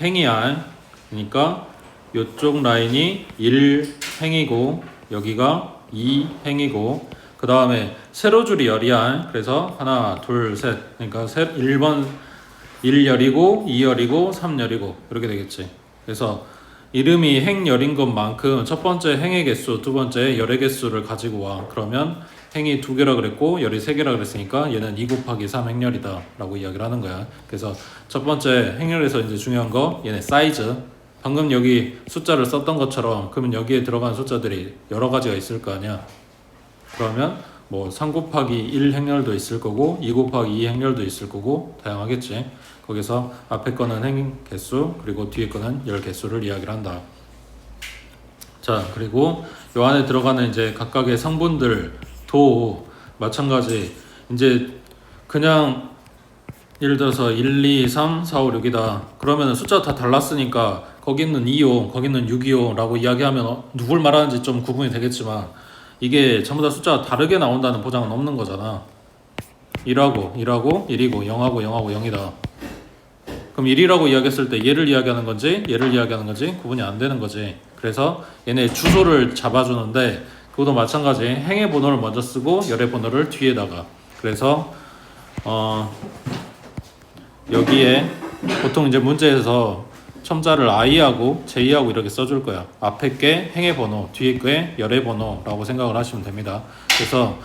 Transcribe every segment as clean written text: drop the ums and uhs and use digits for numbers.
행이야. 그러니까 이쪽 라인이 1행이고 여기가 2행이고 그 다음에 세로줄이 열이야. 그래서 하나 둘셋 그러니까 1번 1열이고 2열이고 3열이고 이렇게 되겠지. 그래서 이름이 행열인 것만큼 첫 번째 행의 개수, 두 번째 열의 개수를 가지고 와. 그러면 행이 2개라 그랬고 열이 3개라 그랬으니까 얘는 2 곱하기 3 행열이다 라고 이야기를 하는 거야. 그래서 첫 번째 행열에서 이제 중요한 거 얘네 사이즈. 방금 여기 숫자를 썼던 것처럼 그러면 여기에 들어간 숫자들이 여러 가지가 있을 거 아니야. 그러면 뭐 3 곱하기 1 행렬도 있을 거고 2 곱하기 2 행렬도 있을 거고 다양하겠지. 거기서 앞에 거는 행 개수 그리고 뒤에 거는 열 개수를 이야기를 한다. 자, 그리고 요 안에 들어가는 이제 각각의 성분들도 마찬가지. 이제 그냥 예를 들어서 1, 2, 3, 4, 5, 6이다. 그러면 숫자가 다 달랐으니까 거기는 2호, 거기는 625 라고 이야기하면 누굴 말하는지 좀 구분이 되겠지만 이게 전부 다 숫자가 다르게 나온다는 보장은 없는 거잖아. 1하고 1이고 0하고 0하고 0이다. 그럼 1이라고 이야기했을 때 얘를 이야기하는 건지 얘를 이야기하는 건지 구분이 안 되는 거지. 그래서 얘네 주소를 잡아주는데 그것도 마찬가지. 행의 번호를 먼저 쓰고 열의 번호를 뒤에다가. 그래서 여기에 보통 이제 문제에서 첨자를 i하고 j하고 이렇게 써줄 거야. 앞에 게 행의 번호, 뒤에 게 열의 번호라고 생각을 하시면 됩니다. 그래서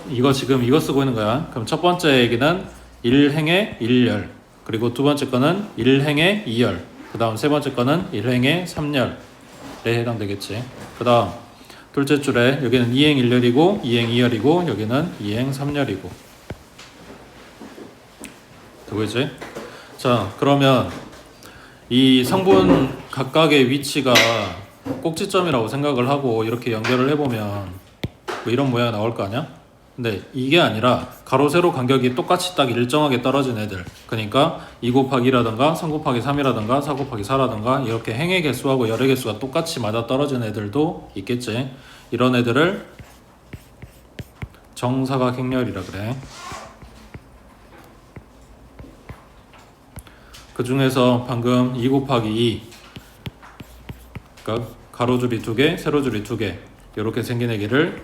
이거 지금 이거 쓰고 있는 거야. 그럼 첫 번째 얘기는 1행의 1열, 그리고 두 번째 거는 1행의 2열, 그 다음 세 번째 거는 1행의 3열에 해당되겠지. 그 다음 둘째 줄에 여기는 2행 1열이고 2행 2열이고 여기는 2행 3열이고 되고있지? 자, 그러면 이 성분 각각의 위치가 꼭지점이라고 생각을 하고 이렇게 연결을 해보면 뭐 이런 모양이 나올 거 아니야? 근데 이게 아니라 가로 세로 간격이 똑같이 딱 일정하게 떨어진 애들, 그러니까 2 곱하기 2라든가 3 곱하기 3이라든가 4 곱하기 4라든가 이렇게 행의 개수하고 열의 개수가 똑같이 맞아 떨어진 애들도 있겠지. 이런 애들을 정사각행렬이라 그래. 그 중에서 방금 2 곱하기 2, 그러니까 가로줄이 2개, 세로줄이 2개 이렇게 생긴 애기를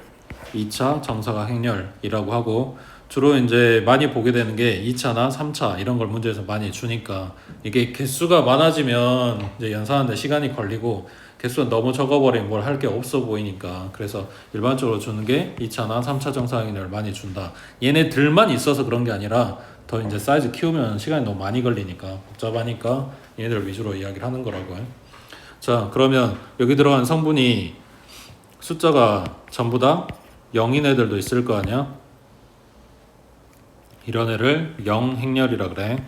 2차 정사각행렬이라고 하고, 주로 이제 많이 보게 되는 게 2차나 3차 이런 걸 문제에서 많이 주니까 이게 개수가 많아지면 이제 연산하는데 시간이 걸리고 개수가 너무 적어버리면 뭘 할 게 없어 보이니까 그래서 일반적으로 주는 게 2차나 3차 정사각행렬을 많이 준다. 얘네들만 있어서 그런 게 아니라 더 이제 사이즈 키우면 시간이 너무 많이 걸리니까 복잡하니까 얘네들 위주로 이야기를 하는 거라고요. 자, 그러면 여기 들어간 성분이 숫자가 전부 다 0인 애들도 있을 거 아니야? 이런 애를 0행렬이라 그래.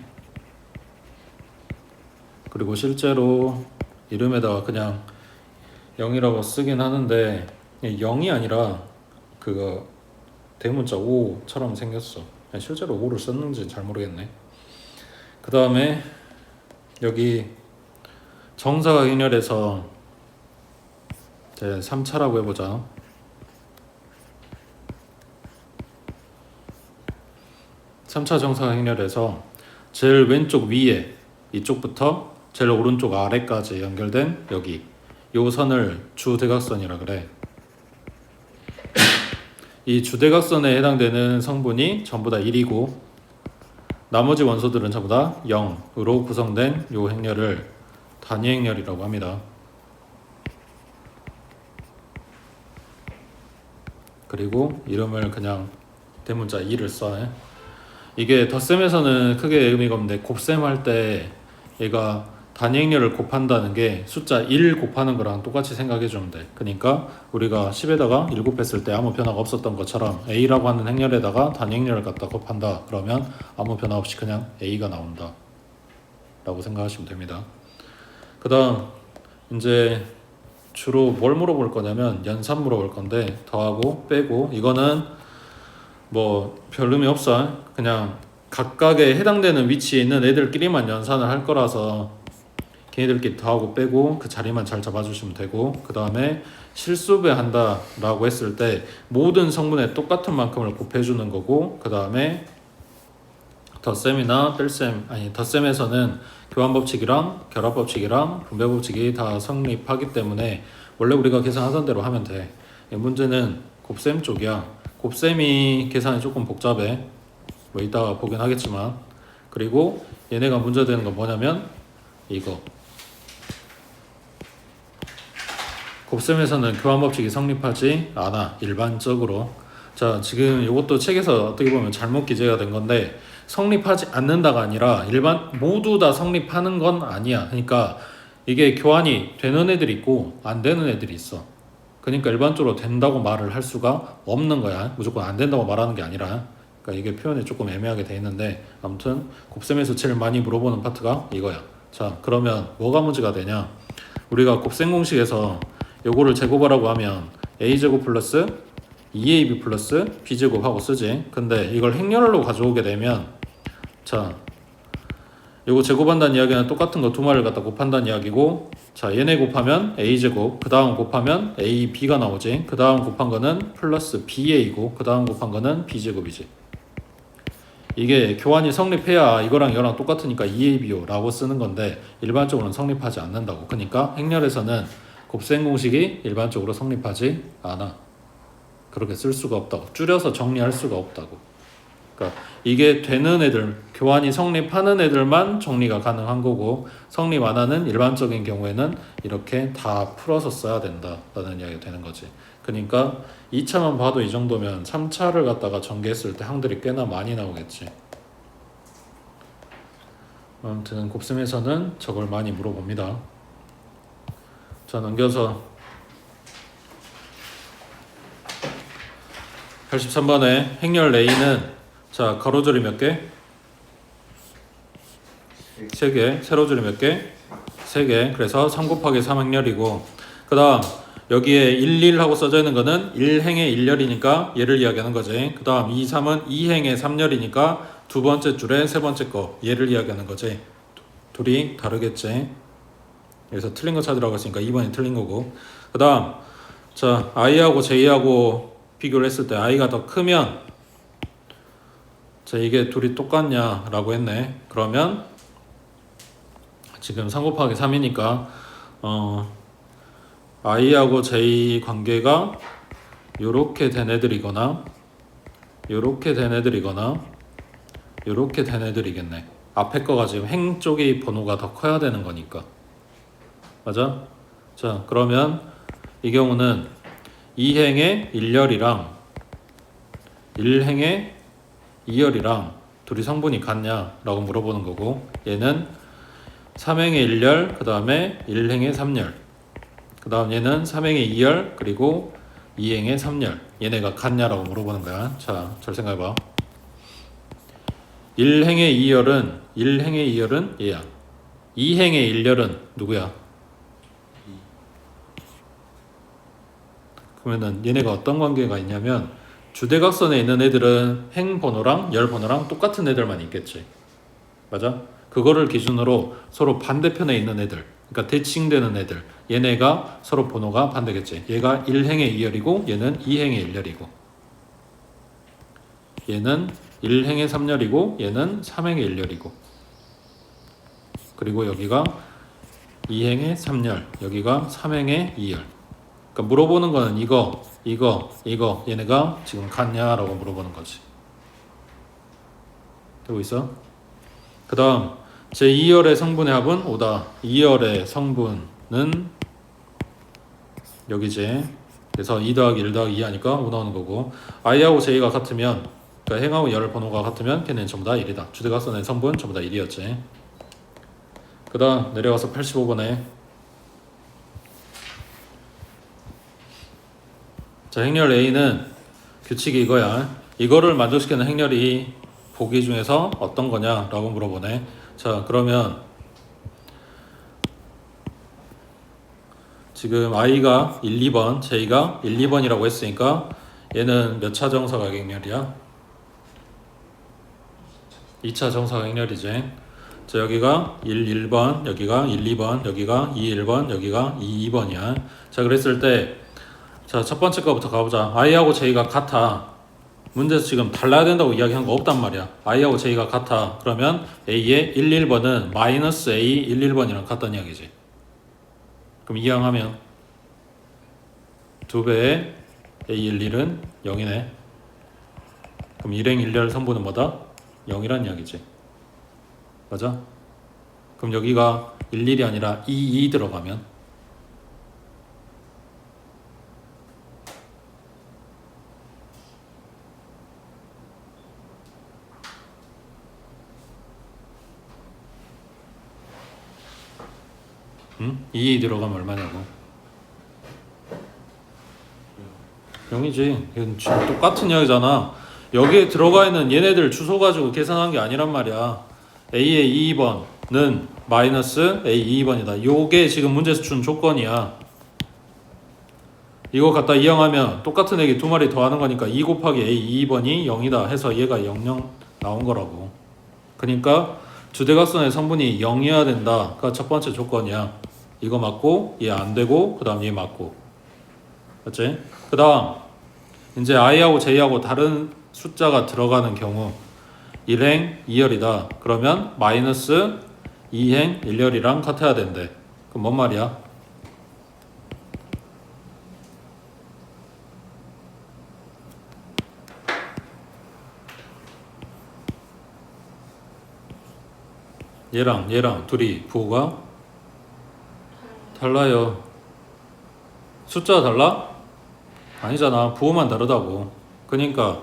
그리고 실제로 이름에다가 그냥 0이라고 쓰긴 하는데 0이 아니라 그거 대문자 5처럼 생겼어. 실제로 5를 썼는지 잘 모르겠네. 그 다음에 여기 정사각행렬에서 이제 3차라고 해보자. 3차 정사각행렬에서 제일 왼쪽 위에 이쪽부터 제일 오른쪽 아래까지 연결된 여기 요 선을 주대각선이라 그래. 이 주대각선에 해당되는 성분이 전부 다 1이고 나머지 원소들은 전부 다 0으로 구성된 요 행렬을 단위행렬이라고 합니다. 그리고 이름을 그냥 대문자 2를 써. 이게 덧셈에서는 크게 의미가 없는데 곱셈 할 때 얘가 단위행렬을 곱한다는 게 숫자 1 곱하는 거랑 똑같이 생각해 주면 돼. 그러니까 우리가 10에다가 1 곱했을 때 아무 변화가 없었던 것처럼 A라고 하는 행렬에다가 단위행렬을 갖다 곱한다. 그러면 아무 변화 없이 그냥 A가 나온다 라고 생각하시면 됩니다. 그 다음 이제 주로 뭘 물어볼 거냐면 연산 물어볼 건데 더하고 빼고 이거는 뭐 별 의미 없어. 그냥 각각에 해당되는 위치에 있는 애들끼리만 연산을 할 거라서 걔네들끼리 더하고 빼고 그 자리만 잘 잡아주시면 되고, 그 다음에 실수배 한다 라고 했을 때 모든 성분의 똑같은 만큼을 곱해주는 거고, 그 다음에 덧셈이나 뺄셈, 아니 덧셈에서는 교환법칙이랑 결합법칙이랑 분배법칙이 다 성립하기 때문에 원래 우리가 계산하던 대로 하면 돼. 문제는 곱셈 쪽이야. 곱셈이 계산이 조금 복잡해. 뭐 이따가 보긴 하겠지만. 그리고 얘네가 문제되는 건 뭐냐면 이거. 곱셈에서는 교환법칙이 성립하지 않아. 일반적으로. 자, 지금 이것도 책에서 어떻게 보면 잘못 기재가 된 건데 성립하지 않는다가 아니라 일반 모두 다 성립하는 건 아니야. 그러니까 이게 교환이 되는 애들이 있고 안 되는 애들이 있어. 그러니까 일반적으로 된다고 말을 할 수가 없는 거야. 무조건 안 된다고 말하는 게 아니라. 그러니까 이게 표현이 조금 애매하게 돼 있는데 아무튼 곱셈에서 제일 많이 물어보는 파트가 이거야. 자, 그러면 뭐가 문제가 되냐? 우리가 곱셈 공식에서 요거를 제곱하라고 하면 a제곱 플러스 2ab 플러스 b제곱 하고 쓰지. 근데 이걸 행렬로 가져오게 되면 자, 요거 제곱한다는 이야기는 똑같은 거 두 마리를 갖다 곱한다는 이야기고, 자, 얘네 곱하면 a제곱, 그 다음 곱하면 ab가 나오지. 그 다음 곱한 거는 플러스 ba고, 그 다음 곱한 거는 b제곱이지. 이게 교환이 성립해야 이거랑 이거랑 똑같으니까 2ab요 라고 쓰는 건데 일반적으로는 성립하지 않는다고. 그러니까 행렬에서는 곱셈 공식이 일반적으로 성립하지 않아. 그렇게 쓸 수가 없다고. 줄여서 정리할 수가 없다고. 그러니까 이게 되는 애들, 교환이 성립하는 애들만 정리가 가능한 거고 성립 안 하는 일반적인 경우에는 이렇게 다 풀어서 써야 된다라는 이야기가 되는 거지. 그러니까 2차만 봐도 이 정도면 3차를 갖다가 전개했을 때 항들이 꽤나 많이 나오겠지. 아무튼 곱셈에서는 저걸 많이 물어봅니다. 자, 넘겨서 83번에 행렬 A는 자, 가로줄이 몇 개? 3개. 세로줄이 몇 개? 3개. 그래서 3 곱하기 3 행렬이고 그 다음 여기에 1, 1 하고 써져 있는 거는 1행의 1열이니까 얘를 이야기하는 거지. 그 다음 2, 3은 2행의 3열이니까 두 번째 줄에 세 번째 거 얘를 이야기하는 거지. 둘이 다르겠지. 그래서 틀린 거 찾으라고 했으니까 2번이 틀린 거고. 그 다음 자, i하고 j하고 비교를 했을 때 i가 더 크면 자, 이게 둘이 똑같냐 라고 했네. 그러면 지금 3 곱하기 3이니까 i하고 j 관계가 요렇게 된 애들이거나 요렇게 된 애들이거나 요렇게 된 애들이겠네. 앞에 거가 지금 행 쪽의 번호가 더 커야 되는 거니까. 맞아? 자, 그러면 이 경우는 2행의 1열이랑 1행의 2열이랑 둘이 성분이 같냐라고 물어보는 거고 얘는 3행의 1열 그 다음에 1행의 3열 그 다음 얘는 3행의 2열 그리고 2행의 3열 얘네가 같냐라고 물어보는 거야. 자, 잘 생각해봐. 1행의 2열은 얘야. 2행의 1열은 누구야? 그러면은 얘네가 어떤 관계가 있냐면 주대각선에 있는 애들은 행 번호랑 열 번호랑 똑같은 애들만 있겠지. 맞아? 그거를 기준으로 서로 반대편에 있는 애들, 그러니까 대칭되는 애들, 얘네가 서로 번호가 반대겠지. 얘가 1행의 2열이고 얘는 2행의 1열이고 얘는 1행의 3열이고 얘는 3행의 1열이고 그리고 여기가 2행의 3열, 여기가 3행의 2열. 그러니까 물어보는 거는 이거 얘네가 지금 같냐라고 물어보는 거지. 되고 있어? 그 다음 제2열의 성분의 합은 5다. 2열의 성분은 여기지. 그래서 2 더하기 1 더하기 2 하니까 5 나오는 거고 i하고 j가 같으면 그러니까 행하고 열 번호가 같으면 걔네는 전부 다 1이다. 주대각선의 성분 전부 다 1이었지. 그 다음 내려가서 85번에 자, 행렬 A는 규칙이 이거야. 이거를 만족시키는 행렬이 보기 중에서 어떤 거냐 라고 물어보네. 자, 그러면 지금 i가 1, 2번, j가 1, 2번이라고 했으니까 얘는 몇 차 정사각 행렬이야? 2차 정사각 행렬이지. 자, 여기가 1, 1번, 여기가 1, 2번, 여기가 2, 1번, 여기가 2, 2번이야. 자, 그랬을 때 자, 첫 번째 거부터 가보자. i하고 j가 같아. 문제에서 지금 달라야 된다고 이야기한 거 없단 말이야. i하고 j가 같아. 그러면 a의 1, 1번은 마이너스 a 1, 1번이랑 같다는 이야기지. 그럼 이항하면 2배의 a 1, 1은 0이네. 그럼 일행 일렬 성분은 뭐다? 0이란 이야기지. 맞아? 그럼 여기가 1, 1이 아니라 2, 2 들어가면 응? 2 들어가면 얼마냐고. 0이지. 이건 지금 똑같은 이야기잖아. 여기에 들어가 있는 얘네들 주소 가지고 계산한 게 아니란 말이야. A의 2번은 마이너스 A 2번이다. 요게 지금 문제에서 준 조건이야. 이거 갖다 이항하면 똑같은 애기 두 마리 더하는 거니까 2 곱하기 A 2번이 0이다 해서 얘가 00 나온 거라고. 그러니까 주대각선의 성분이 0이어야 된다가 첫 번째 조건이야. 이거 맞고 얘 안 되고 그 다음 얘 맞고. 맞지? 그 다음 이제 i하고 j하고 다른 숫자가 들어가는 경우 1행 2열이다. 그러면 마이너스 2행 1열이랑 같아야 된대. 그럼 뭔 말이야? 얘랑 둘이 부호가 달라요. 숫자가 달라? 아니잖아. 부호만 다르다고. 그러니까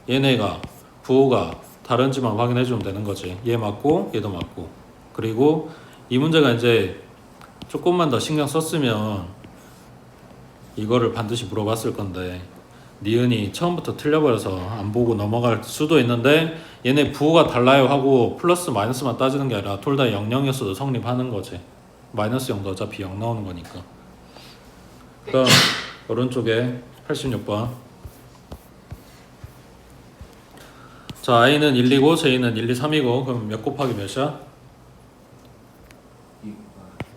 얘네가 부호가 다른지만 확인해 주면 되는 거지. 얘 맞고 얘도 맞고. 그리고 이 문제가 이제 조금만 더 신경 썼으면 이거를 반드시 물어봤을 건데 니은이 처음부터 틀려버려서 안 보고 넘어갈 수도 있는데 얘네 부호가 달라요 하고 플러스 마이너스만 따지는 게 아니라 둘 다 00이었어도 성립하는 거지. 마이너스 0도 어차피 0 나오는 거니까. 그다음 오른쪽에 86번. 자, i는 1, 2고 j는 1, 2, 3이고 그럼 몇 곱하기 몇이야?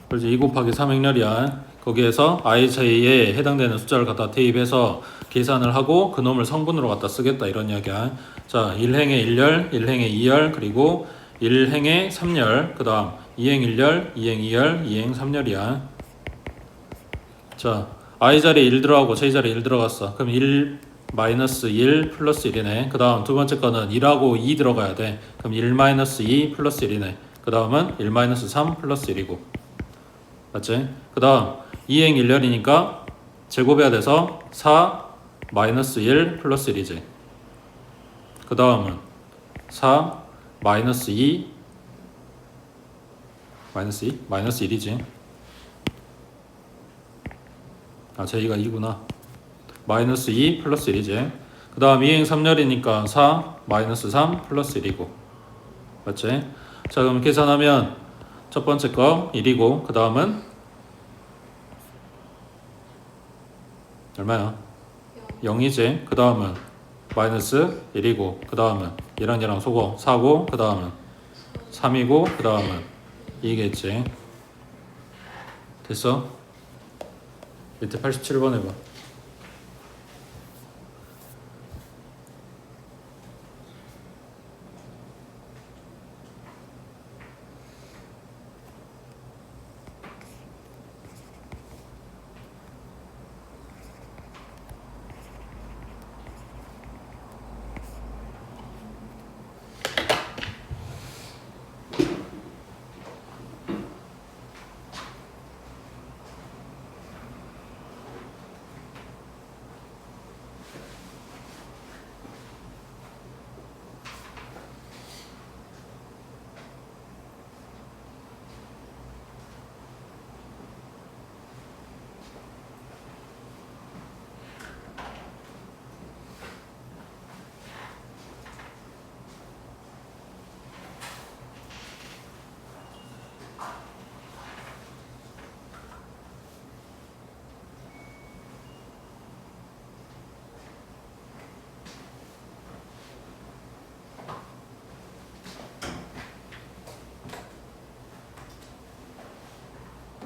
그렇지. 2 곱하기 3 행렬이야. 거기에서 i, j에 해당되는 숫자를 갖다 대입해서 계산을 하고 그놈을 성분으로 갖다 쓰겠다 이런 이야기야. 자, 1행의 1열, 1행의 2열, 그리고 1행의 3열, 그 다음 2행 1열, 2행 2열, 2행 3열이야. 자, i 자리에 1 들어가고 j 자리에 1 들어갔어. 그럼 1 마이너스 1 플러스 1이네. 그 다음 두 번째 거는 1하고 2 들어가야 돼. 그럼 1 마이너스 2 플러스 1이네. 그 다음은 1 마이너스 3 플러스 1이고. 맞지? 그 다음 2행 1열이니까 제곱해야 돼서 4 마이너스 1 플러스 1이지. 그 다음은 4 마이너스 2 마이너스 2? 마이너스 1이지. 아, j가 2구나. 마이너스 2 플러스 1이지. 그 다음 2행 3열이니까 4 마이너스 3 플러스 1이고. 맞지? 자, 그럼 계산하면 첫 번째 거 1이고 그 다음은 얼마야? 0이지. 그 다음은 마이너스 1이고 그 다음은 얘랑 소거 4고 그 다음은 3이고 그 다음은 2겠지. 됐어? 밑에 87번 해봐.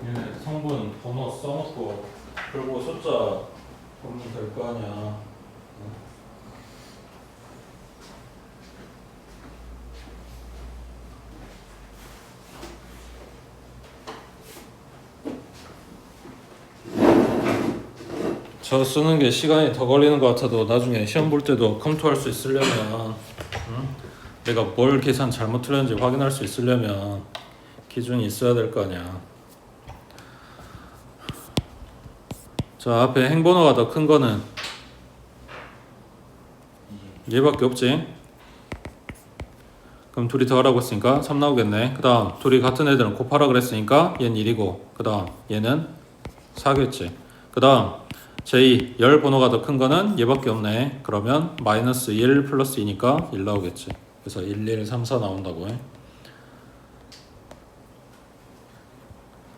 얘네 성분 번호 써놓고 그리고 숫자 보면 될 거 아니야. 저 쓰는 게 시간이 더 걸리는 것 같아도 나중에 시험 볼 때도 검토할 수 있으려면 내가 뭘 계산 잘못 틀렸는지 확인할 수 있으려면 기준이 있어야 될 거 아니야. 자, 앞에 행번호가 더 큰 거는 얘밖에 없지. 그럼 둘이 더하라고 했으니까 3 나오겠네. 그 다음 둘이 같은 애들은 곱하라 그랬으니까 얘는 1이고 그 다음 얘는 4겠지. 그 다음 제2 열 번호가 더 큰 거는 얘밖에 없네. 그러면 마이너스 1 플러스 2니까 1 나오겠지. 그래서 1, 1, 3, 4 나온다고 해.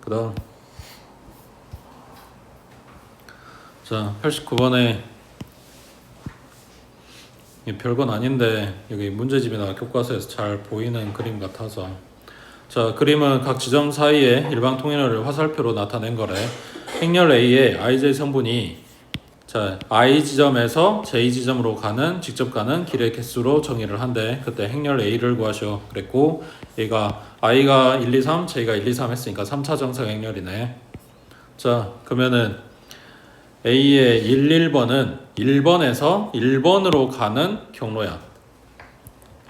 그 다음 자 89번에 별건 아닌데 여기 문제집이나 교과서에서 잘 보이는 그림 같아서 자 그림은 각 지점 사이의 일방통행로를 화살표로 나타낸 거래. 행렬 A의 IJ 성분이 자 I 지점에서 J 지점으로 가는 직접 가는 길의 개수로 정의를 한대. 그때 행렬 A를 구하셔 그랬고 얘가 I가 1, 2, 3, J가 1, 2, 3 했으니까 3차 정상 행렬이네. 자 그러면은 A의 1, 1번은 1번에서 1번으로 가는 경로야.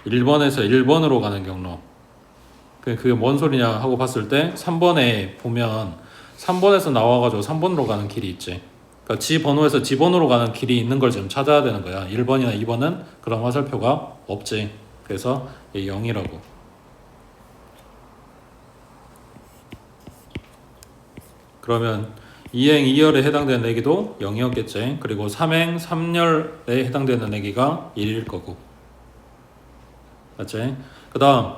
1번에서 1번으로 가는 경로. 그게 뭔 소리냐 하고 봤을 때 3번에 보면 3번에서 나와가지고 3번으로 가는 길이 있지. 그러니까 G 번호에서 G 번호로 가는 길이 있는 걸 지금 찾아야 되는 거야. 1번이나 2번은 그런 화살표가 없지. 그래서 얘 0이라고. 그러면 2행 2열에 해당되는 내기도 0이었겠지. 그리고 3행 3열에 해당되는 내기가 1일 거고. 맞지? 그 다음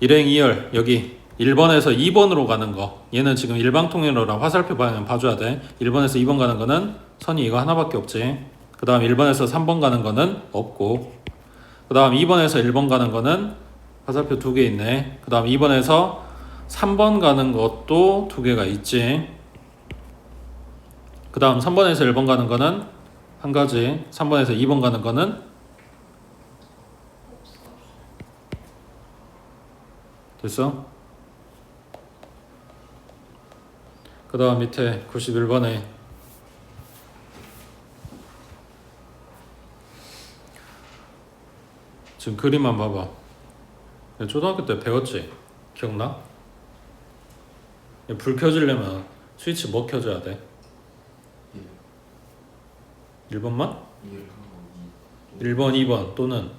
1행 2열 여기 1번에서 2번으로 가는 거 얘는 지금 일방통행로랑 화살표 방향 봐줘야 돼. 1번에서 2번 가는 거는 선이 이거 하나밖에 없지. 그 다음 1번에서 3번 가는 거는 없고 그 다음 2번에서 1번 가는 거는 화살표 2개 있네. 그 다음 2번에서 3번 가는 것도 2개가 있지. 그 다음 3번에서 1번 가는 거는 한 가지. 3번에서 2번 가는 거는 됐어? 그 다음 밑에 91번에 지금 그림만 봐봐. 초등학교 때 배웠지? 기억나? 불 켜지려면 스위치 뭐 켜줘야 돼? 1번만? 1번, 2번 또는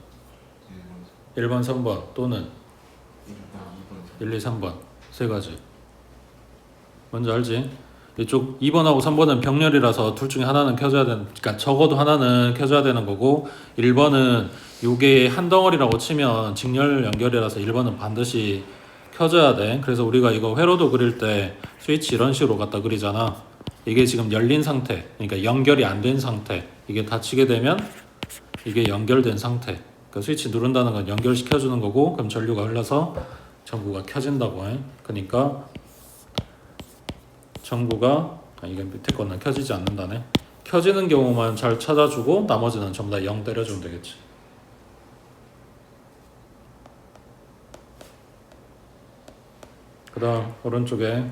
1번, 3번 또는 1, 2, 3번 세 가지. 뭔지 알지? 이쪽 2번하고 3번은 병렬이라서 둘 중에 하나는 켜줘야 되는, 그러니까 적어도 하나는 켜줘야 되는 거고 1번은 요게 한 덩어리라고 치면 직렬 연결이라서 1번은 반드시 켜줘야 돼. 그래서 우리가 이거 회로도 그릴 때 스위치 이런 식으로 갖다 그리잖아. 이게 지금 열린 상태, 그러니까 연결이 안 된 상태. 이게 닫히게 되면 이게 연결된 상태. 그러니까 스위치 누른다는 건 연결시켜주는 거고 그럼 전류가 흘러서 전구가 켜진다고 해. 그러니까 전구가 이게 밑에 거는 켜지지 않는다네. 켜지는 경우만 잘 찾아주고 나머지는 전부 다 0 때려주면 되겠지. 그 다음 오른쪽에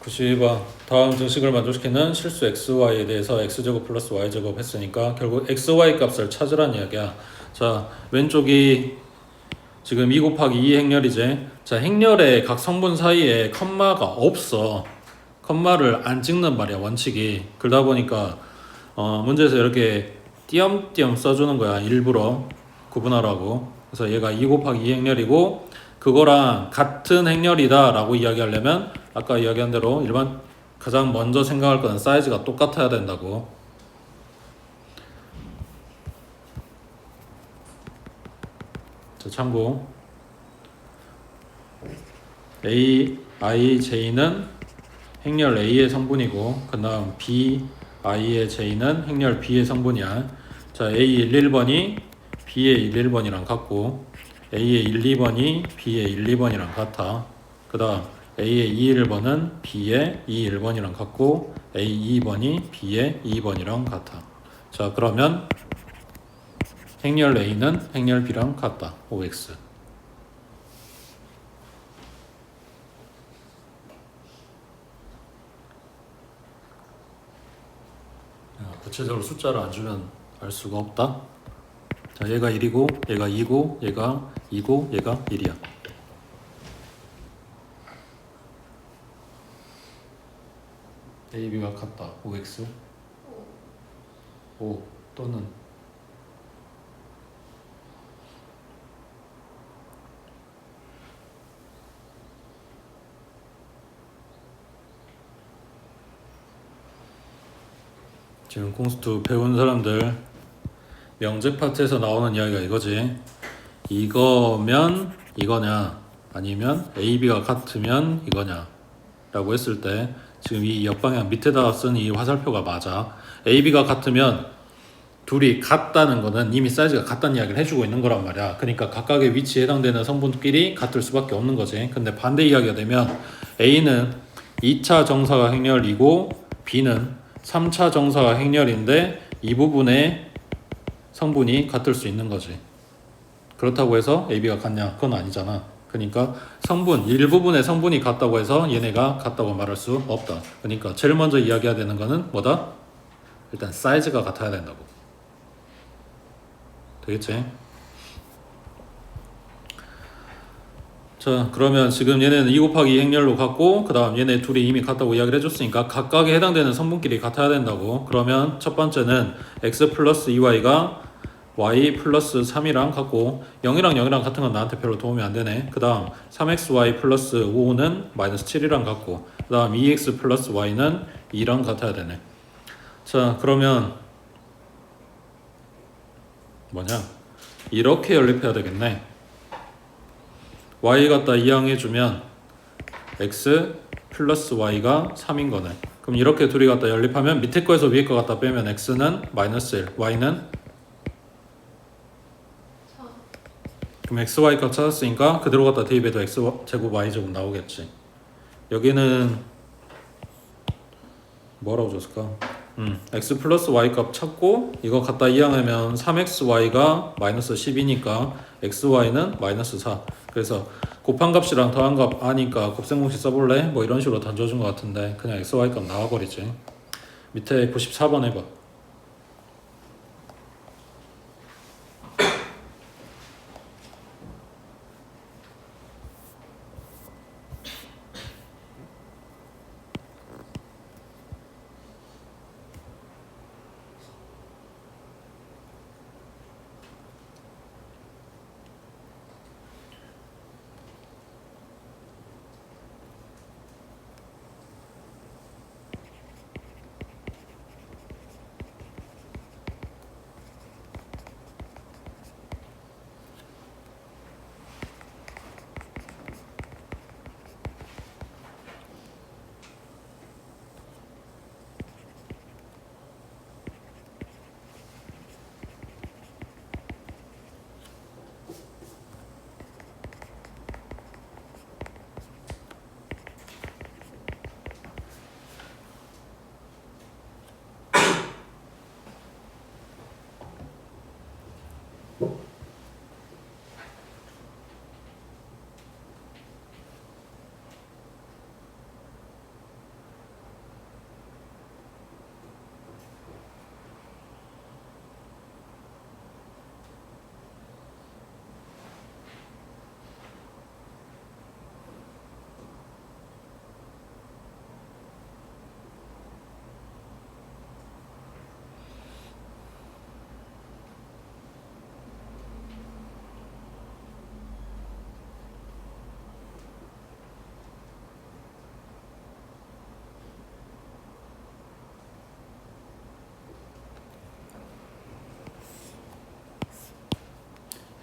92번 다음 등식을 만족시키는 실수 xy에 대해서 x제곱 플러스 y제곱 했으니까 결국 xy 값을 찾으란 이야기야. 자 왼쪽이 지금 2 곱하기 2 행렬이지. 자 행렬의 각 성분 사이에 컴마가 없어. 컴마를 안 찍는 말이야 원칙이. 그러다 보니까 문제에서 이렇게 띄엄띄엄 써주는 거야. 일부러 구분하라고. 그래서 얘가 2 곱하기 2 행렬이고 그거랑 같은 행렬이다 라고 이야기하려면 아까 이야기한 대로 일반 가장 먼저 생각할 거는 사이즈가 똑같아야 된다고. 자, 참고 A, I, J는 행렬 A의 성분이고 그 다음 B, I의 J는 행렬 B의 성분이야. 자, A 1, 1번이 B의 1, 1번이랑 같고 A의 1, 2번이 B의 1, 2번이랑 같아. 그 다음 A의 2, 1번은 B의 2, 1번이랑 같고 A 2번이 B의 2번이랑 같아. 자 그러면 행렬 A는 행렬 B랑 같다. OX. 구체적으로 숫자를 안 주면 알 수가 없다. 자, 얘가 1이고 얘가 2고 얘가 2고 얘가 1이야. A, B가 같다. OX 5 또는 지금 공수투 배운 사람들 명제 파트에서 나오는 이야기가 이거지. 이거면 이거냐 아니면 A, B가 같으면 이거냐 라고 했을 때 지금 이 역방향 밑에다가 쓴 이 화살표가 맞아. A, B가 같으면 둘이 같다는 거는 이미 사이즈가 같다는 이야기를 해주고 있는 거란 말이야. 그러니까 각각의 위치에 해당되는 성분끼리 같을 수밖에 없는 거지. 근데 반대 이야기가 되면 A는 2차 정사각 행렬이고 B는 3차 정사각 행렬인데 이 부분에 성분이 같을 수 있는 거지. 그렇다고 해서 AB가 같냐? 그건 아니잖아. 그러니까 성분, 일부분의 성분이 같다고 해서 얘네가 같다고 말할 수 없다. 그러니까 제일 먼저 이야기해야 되는 거는 뭐다? 일단 사이즈가 같아야 된다고. 되겠지? 자, 그러면 지금 얘네는 2 곱하기 2 행렬로 같고 그 다음 얘네 둘이 이미 같다고 이야기를 해줬으니까 각각에 해당되는 성분끼리 같아야 된다고. 그러면 첫 번째는 x 플러스 2y가 y 플러스 3이랑 같고 0이랑 0이랑 같은 건 나한테 별로 도움이 안 되네. 그 다음 3xy 플러스 5는 마이너스 7이랑 같고 그 다음 2x 플러스 y는 2랑 같아야 되네. 자, 그러면 뭐냐? 이렇게 연립해야 되겠네. y 갖다 이항해주면 x 플러스 y가 3인 거네. 그럼 이렇게 둘이 갖다 연립하면 밑에 거에서 위에 거 갖다 빼면 x는 마이너스 1, y는? 그럼 xy 값 찾았으니까 그대로 갖다 대입해도 x제곱 y제곱 나오겠지. 여기는 뭐라고 줬을까? x 플러스 y 값 찾고 이거 갖다 이항하면 3xy가 마이너스 10이니까 xy는 마이너스 4. 그래서 곱한 값이랑 더한 값 아니까 곱셈공식 써볼래? 뭐 이런 식으로 던져준 것 같은데 그냥 xy 값 나와버리지. 밑에 94번 해봐.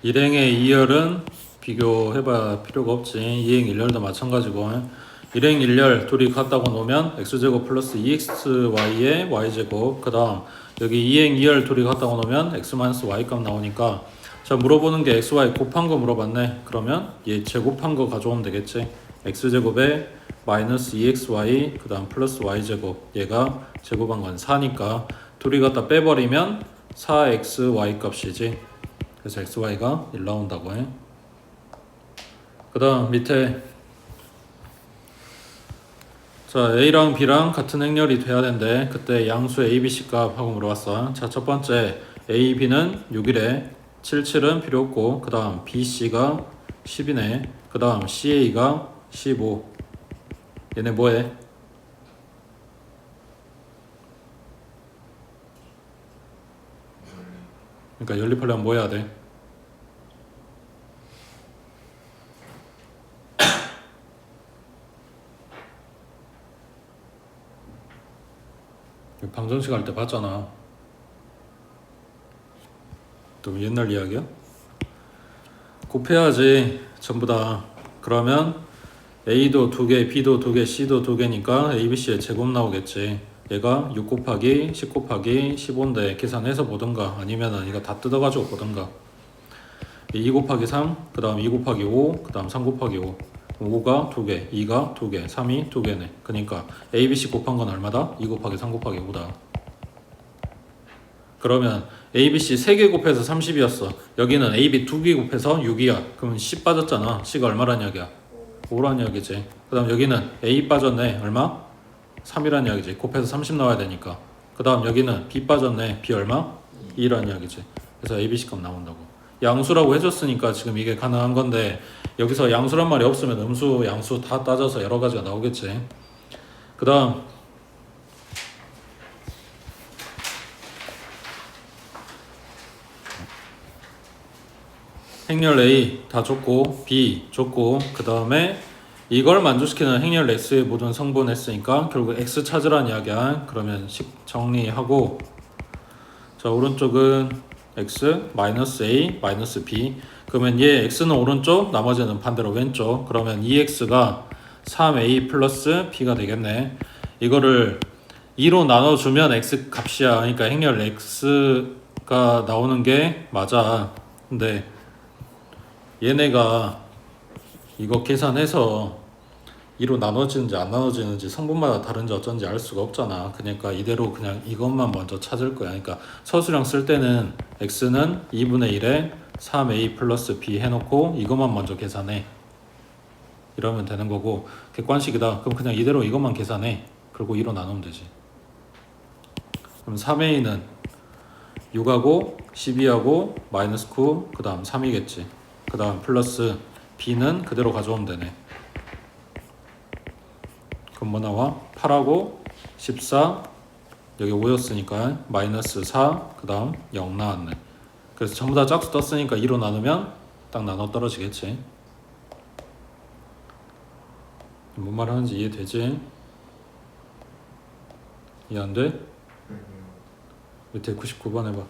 일행의 2열은 비교해봐 필요가 없지. 2행 1열도 마찬가지고 일행 1열 둘이 같다고 놓으면 x제곱 플러스 2xy의 y제곱 그 다음 여기 2행 2열 둘이 같다고 놓으면 x 마이너스 y 값 나오니까 자 물어보는 게 xy 곱한 거 물어봤네. 그러면 얘 제곱한 거 가져오면 되겠지. x제곱에 마이너스 2xy 그 다음 플러스 y제곱 얘가 제곱한 건 4니까 둘이 갖다 빼버리면 4xy 값이지. 그래서 xy가 1 나온다고 해. 그 다음 밑에 자, A랑 B랑 같은 행렬이 돼야 되는데 그때 양수 A, B, C 값하고 물어봤어. 자, 첫 번째 A, B는 6이래. 7, 7은 필요 없고 그 다음 B, C가 10이네. 그 다음 CA가 15. 얘네 뭐해? 그러니까 연립하려면 뭐 해야 돼? 방정식 할 때 봤잖아. 또 옛날 이야기야? 곱해야지 전부 다. 그러면 A도 2개, B도 2개, C도 2개니까 A, B, C의 제곱 나오겠지. 얘가 6 곱하기 10 곱하기 15인데 계산해서 보든가 아니면은 이거 다 뜯어가지고 보든가. 2 곱하기 3, 그 다음 2 곱하기 5, 그 다음 3 곱하기 5. 5가 2개, 2가 2개, 3이 2개네. 그러니까 A, B, C 곱한 건 얼마다? 2 곱하기 3 곱하기 5다. 그러면 A, B, C 3개 곱해서 30이었어. 여기는 A, B 2개 곱해서 6이야. 그러면 C 빠졌잖아. C가 얼마란 이야기야? 5란 이야기지. 그 다음 여기는 A 빠졌네. 얼마? 3이란 이야기지. 곱해서 30 나와야 되니까. 그 다음 여기는 B 빠졌네. B 얼마? 2란 이야기지. 그래서 A, B, C 값 나온다고. 양수라고 해줬으니까 지금 이게 가능한 건데 여기서 양수란 말이 없으면 음수, 양수 다 따져서 여러 가지가 나오겠지. 그 다음 행렬 A 다 줬고 B 줬고 그 다음에 이걸 만족시키는 행렬 X의 모든 성분 했으니까 결국 X 찾으라는 이야기야. 그러면 정리하고 자 오른쪽은 X 마이너스 A 마이너스 B 그러면 얘 X는 오른쪽 나머지는 반대로 왼쪽. 그러면 2X가 3A 플러스 B가 되겠네. 이거를 2로 나눠주면 X 값이야. 그러니까 행렬 X가 나오는 게 맞아. 근데 얘네가 이거 계산해서 2로 나눠지는지 안 나눠지는지 성분마다 다른지 어쩐지 알 수가 없잖아. 그러니까 이대로 그냥 이것만 먼저 찾을 거야. 그러니까 서술형 쓸 때는 x는 2분의 1에 3a 플러스 b 해놓고 이것만 먼저 계산해. 이러면 되는 거고 객관식이다. 그럼 그냥 이대로 이것만 계산해. 그리고 2로 나누면 되지. 그럼 3a는 6하고 12하고 마이너스 9 그 다음 3이겠지. 그 다음 플러스 b는 그대로 가져오면 되네. 그럼 뭐 나와? 8하고 14 여기 5였으니까 마이너스 4 그 다음 0 나왔네. 그래서 전부 다 짝수 떴으니까 2로 나누면 딱 나눠 떨어지겠지. 뭔 말 하는지 이해되지? 이해 안 돼? 밑에 99번 해봐.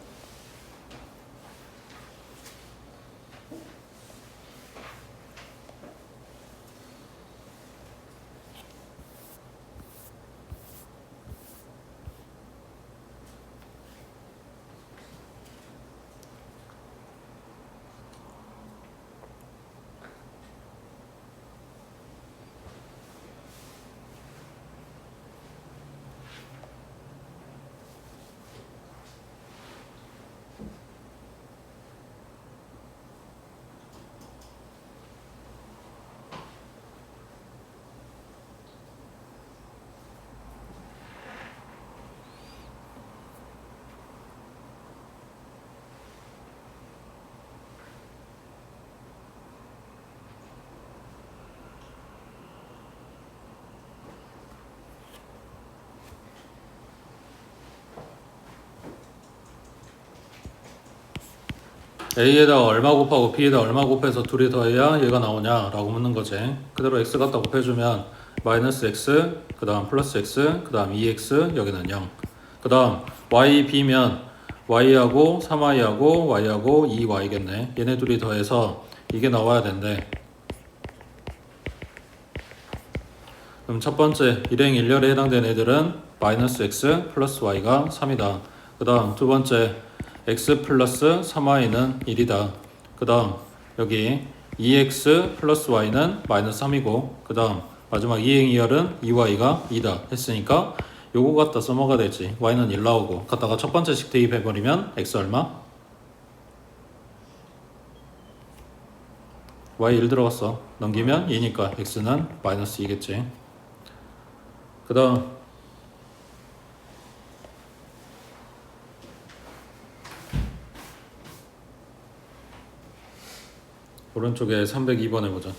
A에다가 얼마 곱하고 B에다 얼마 곱해서 둘이 더해야 얘가 나오냐 라고 묻는 거지. 그대로 X 갖다 곱해주면 마이너스 X 그 다음 플러스 X 그 다음 2X 여기는 0 그 다음 Y, B면 Y하고 3Y하고 Y하고 2Y겠네. 얘네 둘이 더해서 이게 나와야 된대. 그럼 첫 번째 일행 일렬에 해당되는 애들은 마이너스 X 플러스 Y가 3이다. 그 다음 두 번째 x 플러스 3y는 1이다. 그 다음 여기 2x 플러스 y는 마이너스 3이고 그 다음 마지막 2행 2열은 2y가 2다 했으니까 요거 갖다 써먹어야 되지. y는 1 나오고 갖다가 첫 번째씩 대입해버리면 x 얼마? y 1 들어갔어. 넘기면 2니까 x는 마이너스 2겠지. 그 다음 오른쪽에 302번 해보자.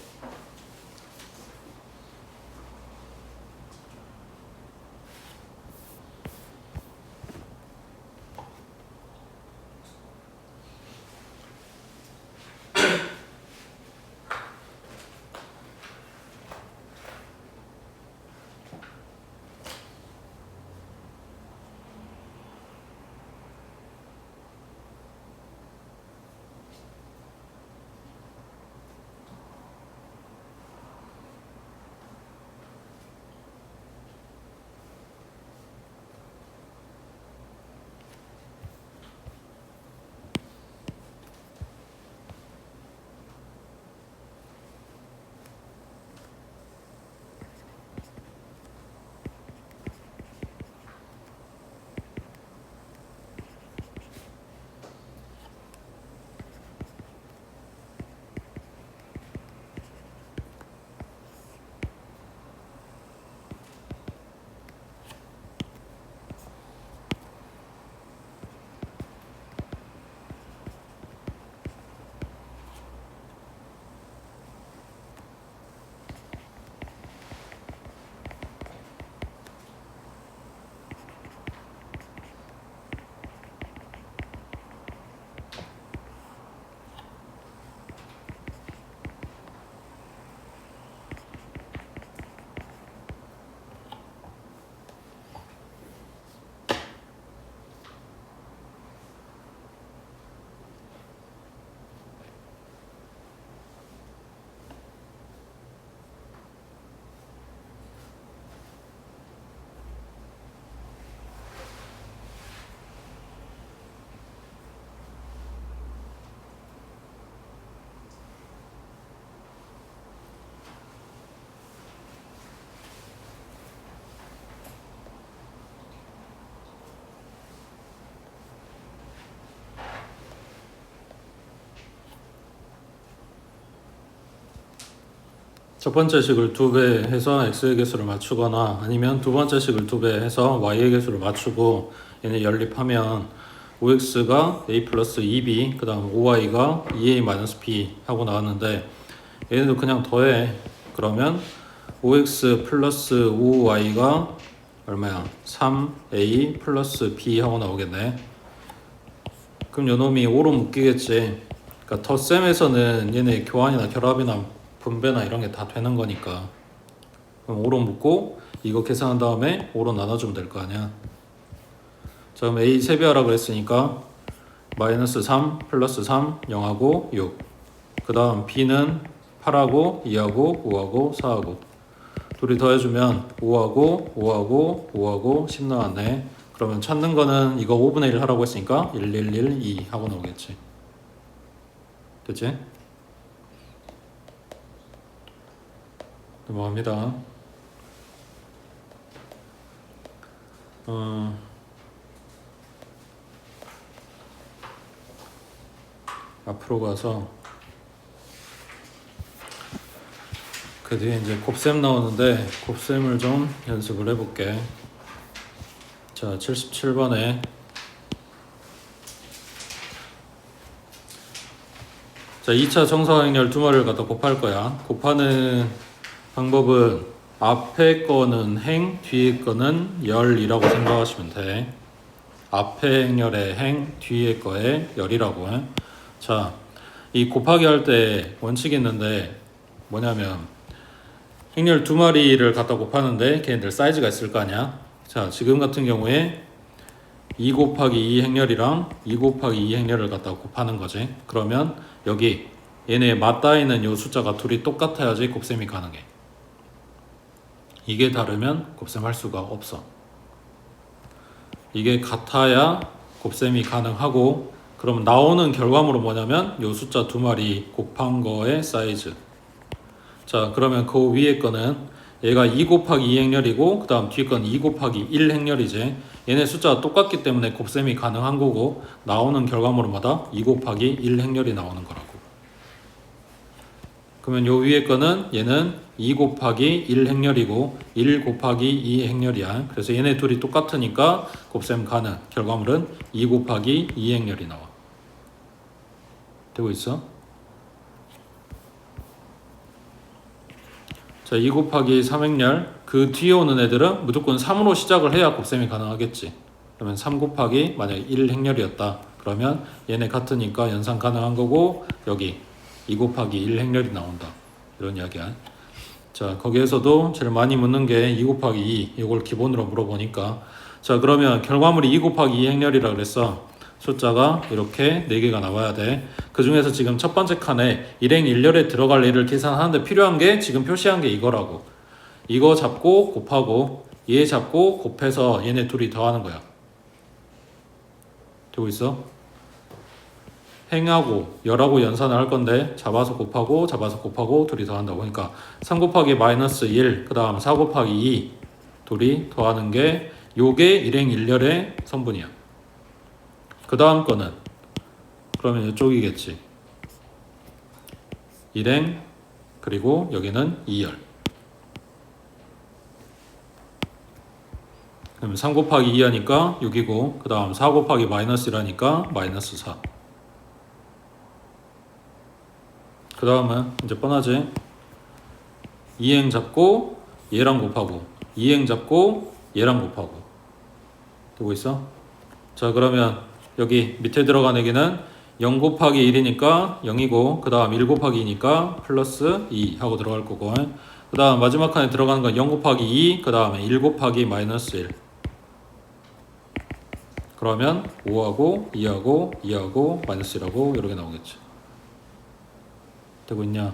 첫 번째 식을 2배 해서 x의 개수를 맞추거나 아니면 두 번째 식을 2배 해서 y의 개수를 맞추고 얘네 연립하면 5x가 a 플러스 2b 그 다음 5y가 2a 마이너스 b 하고 나왔는데 얘네도 그냥 더해. 그러면 5x 플러스 5y가 얼마야? 3a 플러스 b 하고 나오겠네. 그럼 요놈이 5로 묶이겠지. 그러니까 덧셈에서는 얘네 교환이나 결합이나 분배나 이런 게 다 되는 거니까. 그럼 5로 묶고 이거 계산한 다음에 5로 나눠주면 될 거 아니야. 자, 그럼 a 3배하라고 그랬으니까 마이너스 3 플러스 3 0하고 6. 그 다음 b는 8하고 2하고 5하고 4하고 둘이 더해주면 5하고 5하고 5하고 10 나왔네. 그러면 찾는 거는 이거 5분의 1 하라고 했으니까 1112 하고 나오겠지. 그치? 넘어갑니다. 앞으로 가서 그 뒤에 이제 곱셈 나오는데 곱셈을 좀 연습을 해볼게. 자, 77번에 자, 2차 정사각형열 두 마리를 갖다 곱할 거야. 곱하는 방법은 앞에 거는 행, 뒤에 거는 열이라고 생각하시면 돼. 앞에 행열의 행, 뒤에 거의 열이라고 해. 자, 이 곱하기 할 때 원칙이 있는데 뭐냐면 행렬 두 마리를 갖다 곱하는데 걔네들 사이즈가 있을 거 아니야. 자, 지금 같은 경우에 2 곱하기 2 행렬이랑 2 곱하기 2 행렬을 갖다 곱하는 거지. 그러면 여기 얘네 맞닿아 있는 요 숫자가 둘이 똑같아야지 곱셈이 가능해. 이게 다르면 곱셈할 수가 없어. 이게 같아야 곱셈이 가능하고, 그러면 나오는 결과물은 뭐냐면 요 숫자 두 마리 곱한 거의 사이즈. 자, 그러면 그 위에 거는 얘가 2 곱하기 2 행렬이고 그 다음 뒤에 건 2 곱하기 1 행렬이지. 얘네 숫자가 똑같기 때문에 곱셈이 가능한 거고, 나오는 결과물마다 2 곱하기 1 행렬이 나오는 거라고. 그러면 요 위에 거는 얘는 2 곱하기 1 행렬이고 1 곱하기 2 행렬이야. 그래서 얘네 둘이 똑같으니까 곱셈 가는 결과물은 2 곱하기 2 행렬이 나와. 되고 있어? 자, 2 곱하기 3 행렬. 그 뒤에 오는 애들은 무조건 3으로 시작을 해야 곱셈이 가능하겠지. 그러면 3 곱하기 만약에 1 행렬이었다. 그러면 얘네 같으니까 연산 가능한 거고 여기 2 곱하기 1 행렬이 나온다. 이런 이야기야. 자, 거기에서도 제일 많이 묻는 게 2 곱하기 2. 이걸 기본으로 물어보니까. 자, 그러면 결과물이 2 곱하기 2 행렬이라 그랬어. 숫자가 이렇게 4개가 나와야 돼. 그 중에서 지금 첫 번째 칸에 일행 1렬에 들어갈 일을 계산하는데 필요한 게 지금 표시한 게 이거라고. 이거 잡고 곱하고 얘 잡고 곱해서 얘네 둘이 더하는 거야. 되고 있어? 행하고 열하고 연산을 할 건데 잡아서 곱하고 둘이 더한다고. 그러니까 3 곱하기 마이너스 1, 그 다음 4 곱하기 2 둘이 더하는 게 요게 일행 1렬의 성분이야. 그 다음 거는 그러면 이쪽이겠지. 일행 그리고 여기는 2열. 그러면 3 곱하기 2하니까 6이고 그 다음 4 곱하기 마이너스 1하니까 마이너스 4. 그 다음은 이제 뻔하지. 2행 잡고 얘랑 곱하고 2행 잡고 얘랑 곱하고 되고 있어? 자, 그러면 여기 밑에 들어간 얘기는 0 곱하기 1이니까 0이고 그 다음 1 곱하기 2니까 플러스 2 하고 들어갈 거고 그 다음 마지막 칸에 들어가는 건 0 곱하기 2 그 다음에 1 곱하기 마이너스 1. 그러면 5하고 2하고 2하고 마이너스 1하고 이렇게 나오겠지. 되고 있냐?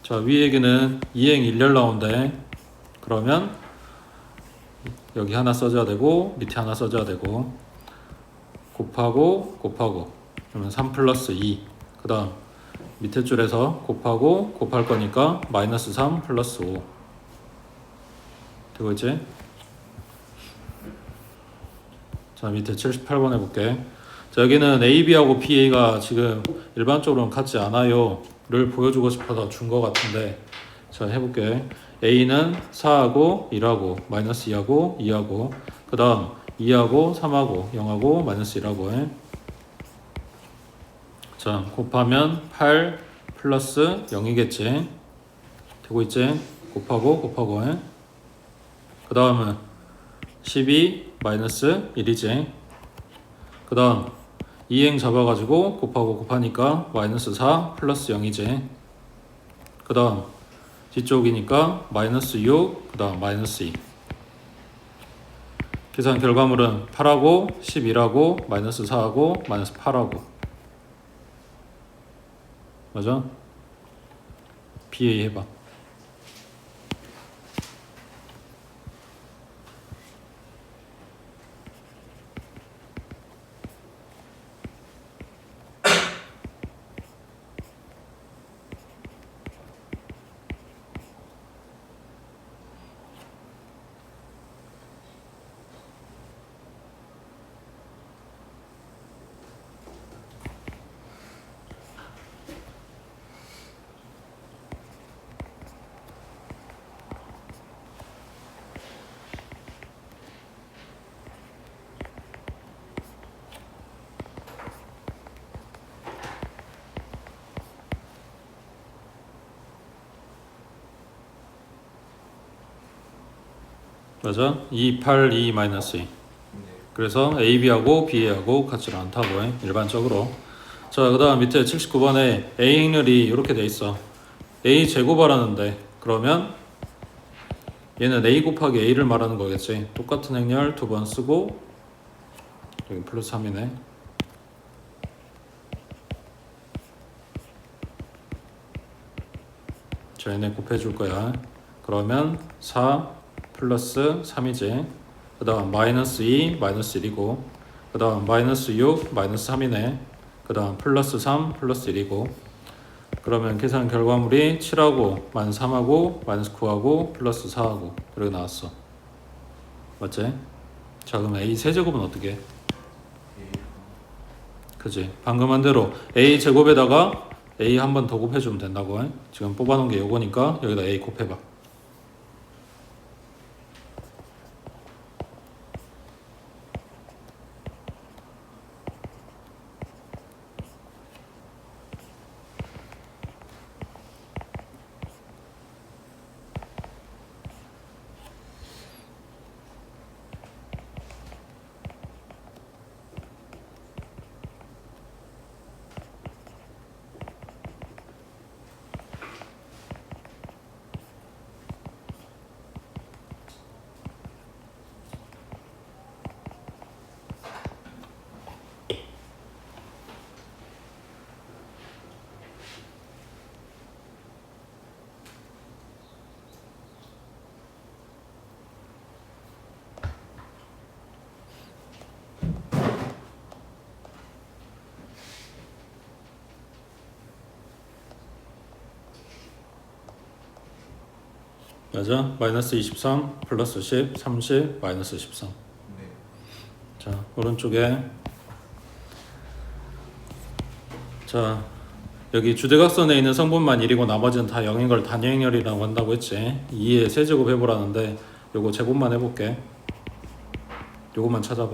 자, 위 얘기는 2행 1렬 나온대. 그러면 여기 하나 써줘야 되고 밑에 하나 써줘야 되고 곱하고 그러면 3 플러스 2. 그 다음 밑에 줄에서 곱하고 곱할 거니까 마이너스 3 플러스 5 되고 있지? 자, 밑에 78번 해볼게. 자, 여기는 A, B하고 PA가 지금 일반적으로는 같지 않아요 를 보여주고 싶어서 준 거 같은데 자, 해볼게. A는 4하고 1하고 마이너스 2하고 2하고 그 다음 2하고 3하고 0하고 마이너스 1하고 해. 자, 곱하면 8 플러스 0이겠지. 되고 있지? 곱하고 해. 그 다음은 12 마이너스 1이지. 그 다음 2행 잡아가지고 곱하니까 마이너스 4 플러스 0이지. 그 다음 뒤쪽이니까 마이너스 6, 그 다음 마이너스 2. 계산 결과물은 8하고 11하고 마이너스 4하고 마이너스 8하고 맞아? BA 해봐. 맞아? 2, 8, 2, 마이너스 2. 그래서 AB하고 BA하고 같지 않다고 해. 일반적으로. 자, 그 다음 밑에 79번에 A 행렬이 이렇게 돼 있어. A 제곱하라는데 그러면 얘는 A 곱하기 A를 말하는 거겠지. 똑같은 행렬 두 번 쓰고 여기 플러스 3이네. 자, 얘네 곱해줄 거야. 그러면 4 플러스 3이지. 그 다음 마이너스 2 마이너스 1이고 그 다음 마이너스 6 마이너스 3이네. 그 다음 플러스 3 플러스 1이고 그러면 계산 결과물이 7하고 마이너스 3하고 마이너스 9하고 플러스 4하고 이렇게 나왔어. 맞지? 자, 그럼 A 세제곱은 어떻게 해? 그지? 방금 한 대로 A 제곱에다가 A 한 번 더 곱해주면 된다고. 지금 뽑아놓은 게 요거니까 여기다 A 곱해봐. 맞아? 마이너스 23 플러스 10 30 마이너스 13. 네. 자 오른쪽에 자 여기 주대각선에 있는 성분만 1이고 나머지는 다 0인 걸 단위행렬이라고 한다고 했지. 2의 세제곱 해보라는데 요거 제곱만 해볼게. 요것만 찾아봐.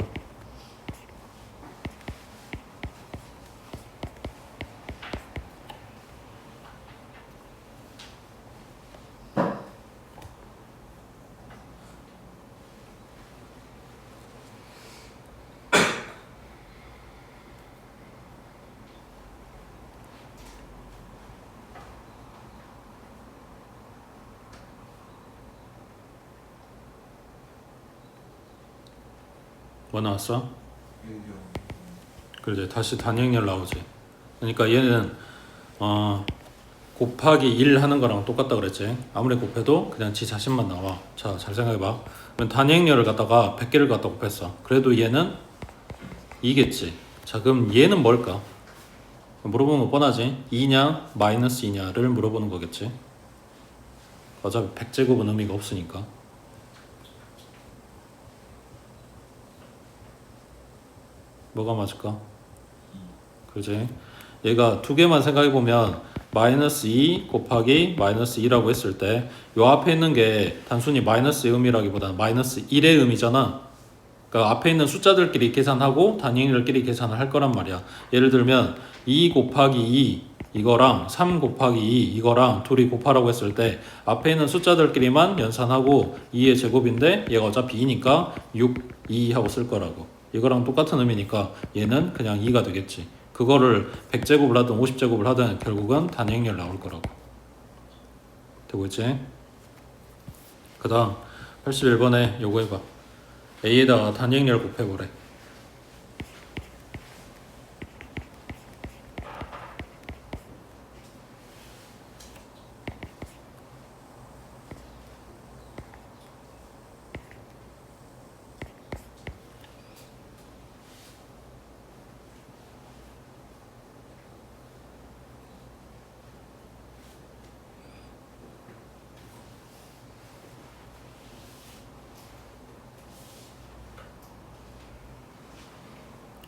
뭐 나왔어? 유경. 그래 다시 단위행렬 나오지. 그러니까 얘는 곱하기 1 하는 거랑 똑같다 그랬지. 아무리 곱해도 그냥 지 자신만 나와. 자 잘 생각해봐. 그럼 단위행렬을 갖다가 100개를 갖다 곱했어. 그래도 얘는 2겠지. 자 그럼 얘는 뭘까? 물어보는 거 뻔하지. 2냐 마이너스 2냐를 물어보는 거겠지. 어차피 100제곱은 의미가 없으니까. 뭐가 맞을까? 그지? 얘가 두 개만 생각해보면 마이너스 2 곱하기 마이너스 2라고 했을 때 요 앞에 있는 게 단순히 마이너스의 의미라기보다는 마이너스 1의 의미잖아. 그러니까 앞에 있는 숫자들끼리 계산하고 단위행렬끼리 계산을 할 거란 말이야. 예를 들면 2 곱하기 2 이거랑 3 곱하기 2 이거랑 둘이 곱하라고 했을 때 앞에 있는 숫자들끼리만 연산하고 2의 제곱인데 얘가 어차피 2니까 6, 2 하고 쓸 거라고. 이거랑 똑같은 의미니까 얘는 그냥 2가 되겠지. 그거를 100제곱을 하든 50제곱을 하든 결국은 단위행렬 나올 거라고. 되고 있지? 그 다음 81번에 요거 해봐. A에다가 단위행렬 곱해보래.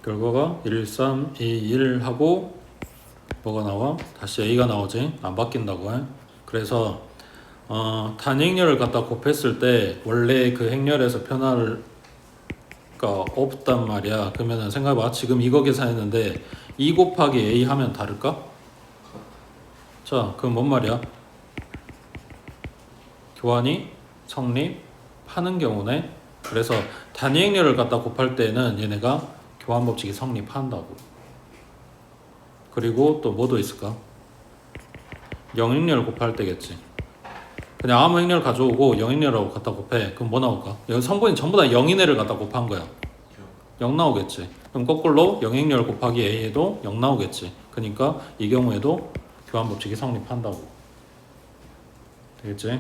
결과가 1, 3, 2, 1 하고 뭐가 나와? 다시 A가 나오지. 안 바뀐다고 해. 그래서 단위행렬을 갖다 곱했을 때 원래 그 행렬에서 변화가 없단 말이야. 그러면은 생각해봐. 지금 이거 계산했는데 2 곱하기 A 하면 다를까? 자 그럼 뭔 말이야? 교환이 성립하는 경우네. 그래서 단위행렬을 갖다 곱할 때는 얘네가 교환 법칙이 성립한다고. 그리고 또 뭐도 있을까? 영행렬 곱할 때겠지. 그냥 아무 행렬 가져오고 영행렬하고 갖다 곱해. 그럼 뭐 나올까? 여기 성분이 전부 다 0인 애를 갖다 곱한 거야. 0 나오겠지. 그럼 거꾸로 영행렬 곱하기 A에도 0 나오겠지. 그러니까 이 경우에도 교환 법칙이 성립한다고. 되겠지?